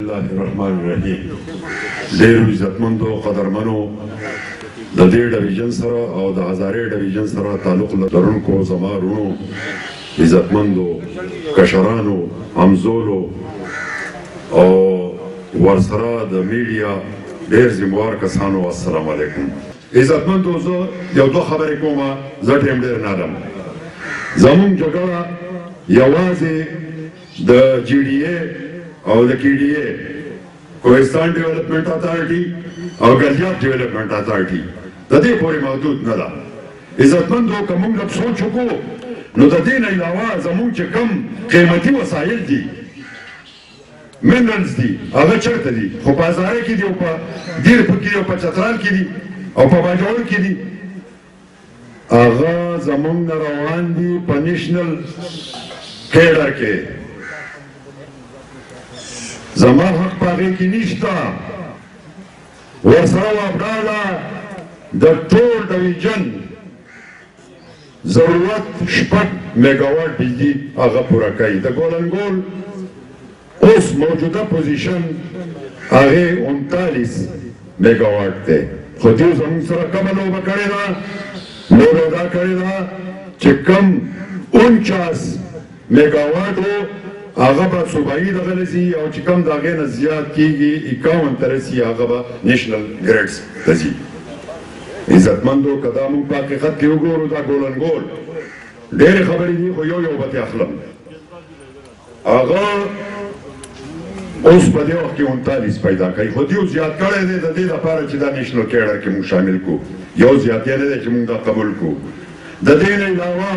الله الرحمن الرحیم. ډېر عزتمندو قدرمنو د دې ډویژن سره او د هزارې ډویژن سره تعلق لرونکو زما وروڼو، عزتمندو کشرانو، همزولو او ورسره د میډیا ډېر ذمہوار کسانو، السلام علیکم. عزتمندو، زه یو دوه خبرې کوم. زه ټیم ډېر نه لرم. زموږ جګړه یوازې د جی ډي اے او د کی ډي اے کوهستان ډیولپمنٹ اتھارټي او ګلجاب ډیولپمنٹ اتھارټي د دې پورې محدود نه ده. عزتمندو، که موږ لږ سوچ وکړو نو د دې نه علاوه زموږ چې کوم قیمتي وسایل دي، منرلز دي، هغه چېرته دي؟ خو په هزاره کې دي او په دیرپور کې دي او په چترال کې دي او په باجوړ کې دي. هغه زموږ نه روان دي په نیشنل کیډر کې. زما حق په هغې کې نشته. ورسره وابډاله د ټول ډویژن ضرورت 6 میګاواټ بجلی هغه پوره کوي. د ګولنګول اوس موجوده پوزیشن هغې 39 میګاواټ دی. خو دې زموږ سره کومه لوبه کړې ده؟ لوبه دا کړې ده چې کم 49 میګاواټ و هغه به صوبایي دغه لځي، او چې کم د هغې نه زیات کېږي 51 ته رسي هغه به نیشنل ګریډز ته ځي. عزتمندو، که دا موږ په حقیقت کې وګورو، دا ګولنګول ډېرې خبرې دي، خو یو به ترې اخلم. هغه اوس په دې وخت کې 39 پیدا کوي، خو دیو زیات کړی دی د دې لپاره چې دا نیشنل کیډر کې موږ شامل کړو. یو زیات یې نه دی چې موږ دا قبول کړو. د دې نه علاوه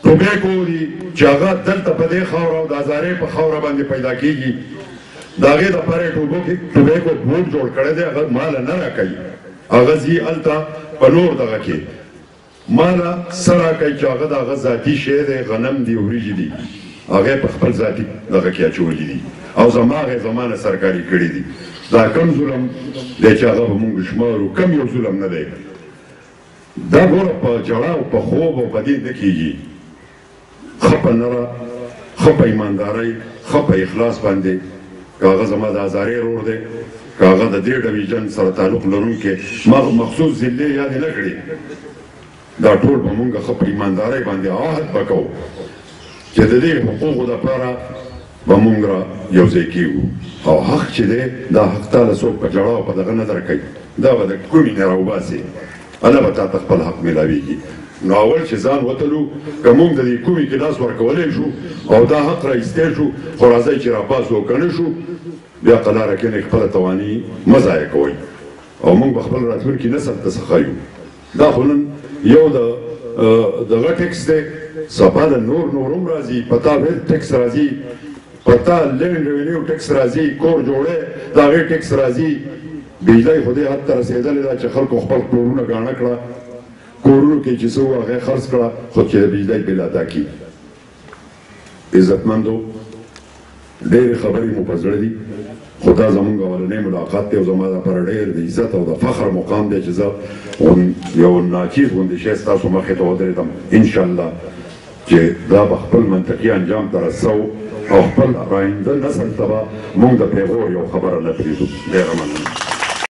ټوبیکو دي چې هغه دلته په دې خاوره او د هزارې په خاوره باندې پیدا کېږي. د هغې دپاره یې ټوبیکو بورډ جوړ کړی دی. هغه ماله نه راکوي، هغه ځي هلته په نور دغه کې ماله څه راکوي چې هغه د هغه ذاتي شی دی، غنم دي، وریجې دي، هغه په خپل ذاتي دغه کې اچولي دي او زما هغې زمانه سرکاري کړي دي. دا کم ظلم دی چې هغه به مونږ شمارو، کم یو ظلم نه دی. دا ګوره په جړه او په خوب او په دې نه کېږي. ښه په نره، ښه په ایماندارۍ، ښه په اخلاص باندې، که هغه زما د هزارې رور دی، که هغه د دې ډویژن سره تعلق لرونکې مخصوص ضلعې یادې نه کړي، دا ټول به مونږ ښه په ایماندارۍ باندې عهد به کوو چې د دې حقوقو دپاره به مونږ را یو ځای کېږو. او حق چې دی، دا حق تاله څوک په جړه او په دغه نه درکوي، دا به د کومې نه راوباسي، هله به تا ته خپل حق میلاویږي. نو اول چې ځان وتلو، که مونږ د دې کومې کې لاس ورکولی شو او دا حق را ایستی شو، خو راځئ چې راپاس وکنه شو، بیا په لاره کې نه خپله تواني مه ضایع کوئ او مونږ به خپل راتلونکي نسل ته څه ښیو. دا خو نن یو دغه ټیکس دی، سبا د نور هم راځي، په تا ویل ټیکس راځي، په تا لینډ ریونیو ټیکس راځي، کور جوړی د هغې ټیکس راځي. بجلی خو دې حد ته رسېدلې ده چې خلکو خپل کورونه ګاڼه کړه، کورونو کې چې څه وو هغې خرڅ کړه، خو چې د بجلی بل ادا کړي. عزتمندو، ډېرې خبرې مو په زړه دي، خو دا زموږ اولنی ملاقات دی او زما دپاره ډېر د عزت او د فخر مقام دی چې زه یو ناچیز غوندې شی ستاسو مخې ته ودرېدم. انشاءالله چې دا به خپل منطقي انجام ته رسو او خپل راینده نسل ته به مونږ د پیغور یو خبره نه پرېږدو. ډېره مننه.